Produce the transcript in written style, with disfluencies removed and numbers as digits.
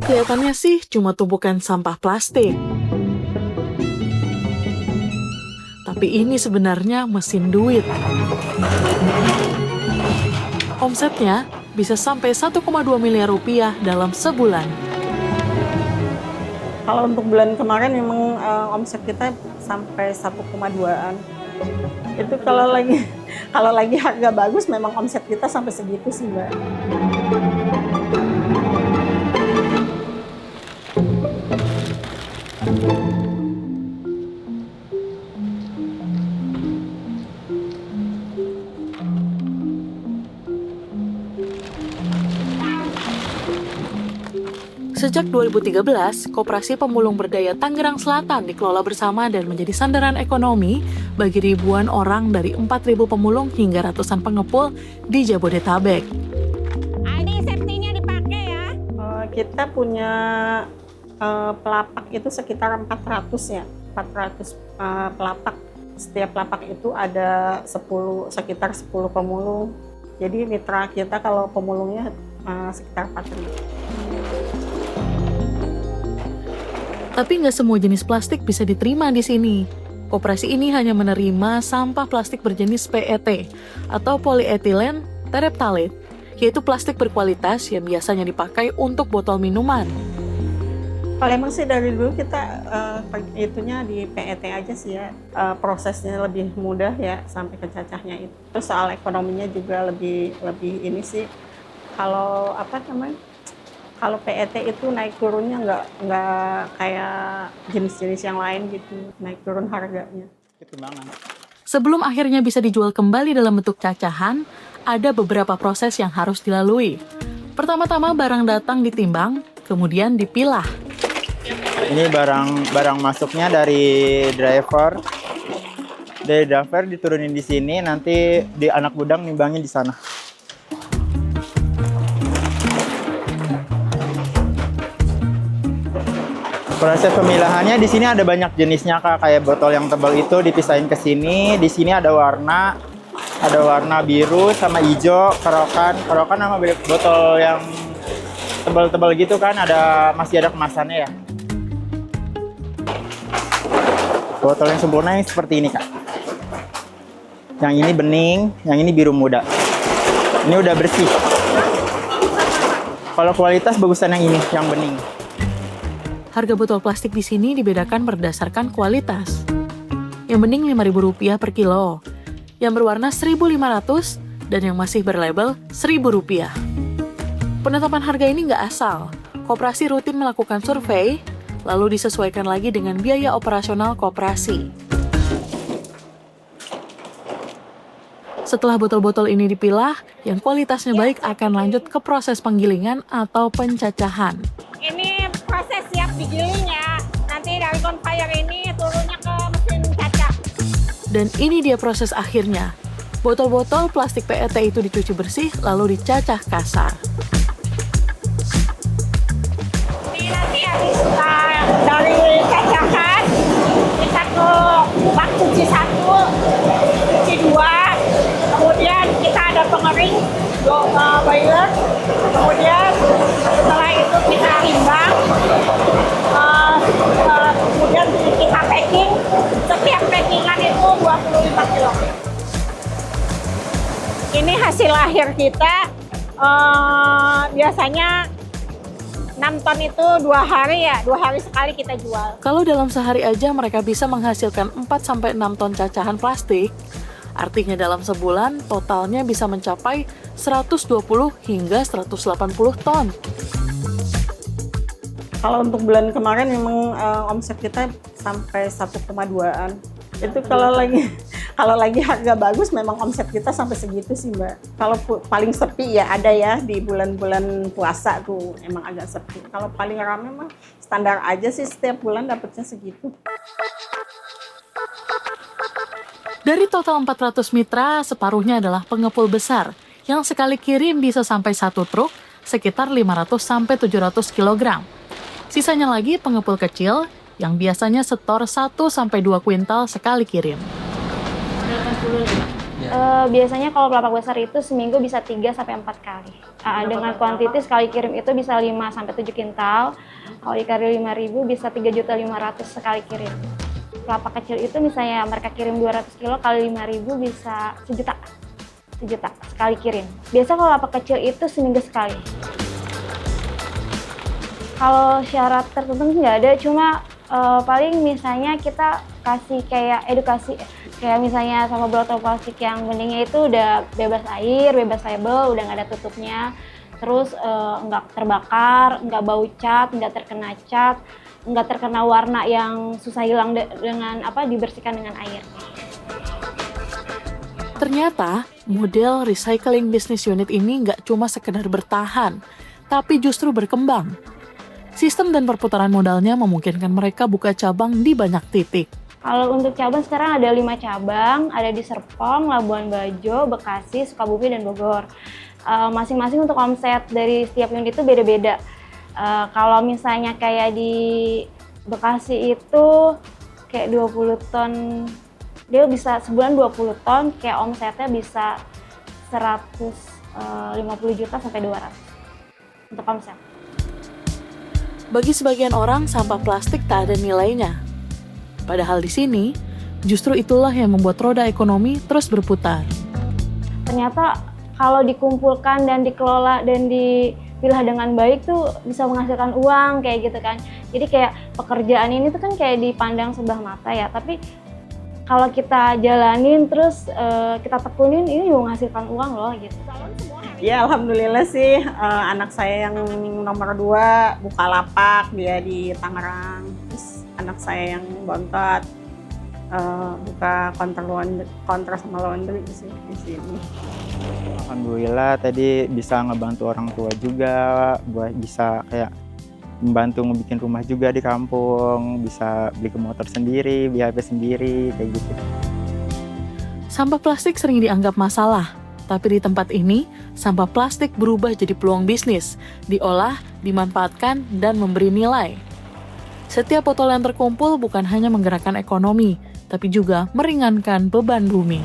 Kelihatannya sih cuma tumpukan sampah plastik. Tapi ini sebenarnya mesin duit. Omsetnya bisa sampai 1,2 miliar rupiah dalam sebulan. Kalau untuk bulan kemarin memang omset kita sampai 1,2-an. Itu kalau lagi harga bagus memang omset kita sampai segitu sih, Mbak. Sejak 2013, Koperasi Pemulung Berdaya Tangerang Selatan dikelola bersama dan menjadi sandaran ekonomi bagi ribuan orang dari 4.000 pemulung hingga ratusan pengepul di Jabodetabek. Ini safety-nya dipakai ya. Kita punya pelapak itu sekitar 400 ya, 400 pelapak. Setiap pelapak itu ada sekitar 10 pemulung. Jadi mitra kita kalau pemulungnya sekitar 4.000. Tapi nggak semua jenis plastik bisa diterima di sini. Koperasi ini hanya menerima sampah plastik berjenis PET atau polyethylene terephthalate, yaitu plastik berkualitas yang biasanya dipakai untuk botol minuman. Kalau emang sih dari dulu kita itunya di PET aja sih ya, prosesnya lebih mudah ya sampai ke cacahnya itu. Terus soal ekonominya juga lebih ini sih, kalau kalau PET itu naik turunnya nggak kayak jenis-jenis yang lain gitu, naik turun harganya. Sebelum akhirnya bisa dijual kembali dalam bentuk cacahan, ada beberapa proses yang harus dilalui. Pertama-tama barang datang ditimbang, kemudian dipilah. Ini barang masuknya dari driver. Dari driver diturunin di sini, nanti di anak gudang nimbangin di sana. Proses pemilahannya di sini ada banyak jenisnya Kak, kayak botol yang tebal itu dipisahin ke sini. Di sini ada warna biru sama hijau, kerokan sama botol yang tebal-tebal gitu kan, masih ada kemasannya ya. Botol yang sempurna yang seperti ini Kak. Yang ini bening, yang ini biru muda. Ini udah bersih. Kalau kualitas bagusan yang ini, yang bening. Harga botol plastik di sini dibedakan berdasarkan kualitas. Yang bening Rp5.000 per kilo, yang berwarna Rp1.500, dan yang masih berlabel Rp1.000. Penetapan harga ini nggak asal. Koperasi rutin melakukan survei, lalu disesuaikan lagi dengan biaya operasional koperasi. Setelah botol-botol ini dipilah, yang kualitasnya baik akan lanjut ke proses penggilingan atau pencacahan. Ini proses siap digiling ya. Nanti dari conveyor ini turunnya ke mesin cacah. Dan ini dia proses akhirnya. Botol-botol plastik PET itu dicuci bersih lalu dicacah kasar. Ini nanti habis dari cacahan, kita ke bak cuci 1, cuci 2, kemudian kita ada pengering, boiler, kemudian setelah itu kita timbang, kemudian kita packing. Setiap packingan itu 25 kilo. Ini hasil akhir kita, biasanya 6 ton itu 2 hari ya, 2 hari sekali kita jual. Kalau dalam sehari aja mereka bisa menghasilkan 4-6 ton cacahan plastik, artinya dalam sebulan totalnya bisa mencapai 120 hingga 180 ton. Kalau untuk bulan kemarin memang omset kita sampai 1,2-an. Itu kalau lagi harga bagus memang omset kita sampai segitu sih Mbak. Kalau paling sepi ya ada ya di bulan-bulan puasa tuh emang agak sepi. Kalau paling ramai mah standar aja sih, setiap bulan dapatnya segitu. Dari total 400 mitra, separuhnya adalah pengepul besar yang sekali kirim bisa sampai 1 truk sekitar 500-700 kg. Sisanya lagi pengepul kecil yang biasanya setor 1-2 kuintal sekali kirim. Biasanya kalau kelapak besar itu seminggu bisa 3-4 kali. Dengan kuantiti sekali kirim itu bisa 5-7 kintal. Kalau dikali 5.000 bisa 3.500.000 sekali kirim. Kelapa kecil itu misalnya mereka kirim 200 kilo kali 5.000 bisa 1 juta sekali kirim. Biasa kalau kelapa kecil itu seminggu sekali. Kalau syarat tertentu nggak ada, cuma paling misalnya kita kasih kayak edukasi, kayak misalnya sama botol plastik yang beningnya itu udah bebas air, bebas label, udah nggak ada tutupnya, terus nggak terbakar, nggak bau cat, nggak terkena warna yang susah hilang dengan dibersihkan dengan air. Ternyata, model recycling business unit ini nggak cuma sekedar bertahan, tapi justru berkembang. Sistem dan perputaran modalnya memungkinkan mereka buka cabang di banyak titik. Kalau untuk cabang sekarang ada 5 cabang, ada di Serpong, Labuan Bajo, Bekasi, Sukabumi, dan Bogor. Masing-masing untuk omset dari setiap unit itu beda-beda. Kalau misalnya kayak di Bekasi itu kayak 20 ton, dia bisa sebulan 20 ton, kayak omsetnya bisa 150 juta sampai 200 untuk omset. Bagi sebagian orang, sampah plastik tak ada nilainya. Padahal di sini, justru itulah yang membuat roda ekonomi terus berputar. Ternyata kalau dikumpulkan dan dikelola dan dipilah dengan baik tuh bisa menghasilkan uang kayak gitu kan. Jadi kayak pekerjaan ini tuh kan kayak dipandang sebelah mata ya, tapi kalau kita jalanin terus kita tekunin, ini juga menghasilkan uang loh gitu. Ya alhamdulillah sih, anak saya yang nomor 2 buka lapak, dia di Tangerang. Terus anak saya yang bontot buka counter sama laundry di sini. Alhamdulillah tadi bisa ngebantu orang tua juga, buat bisa kayak membantu ngebikin rumah juga di kampung, bisa beli motor sendiri, beli HP sendiri, kayak gitu. Sampah plastik sering dianggap masalah, tapi di tempat ini, sampah plastik berubah jadi peluang bisnis, diolah, dimanfaatkan, dan memberi nilai. Setiap botol yang terkumpul bukan hanya menggerakkan ekonomi, tapi juga meringankan beban bumi.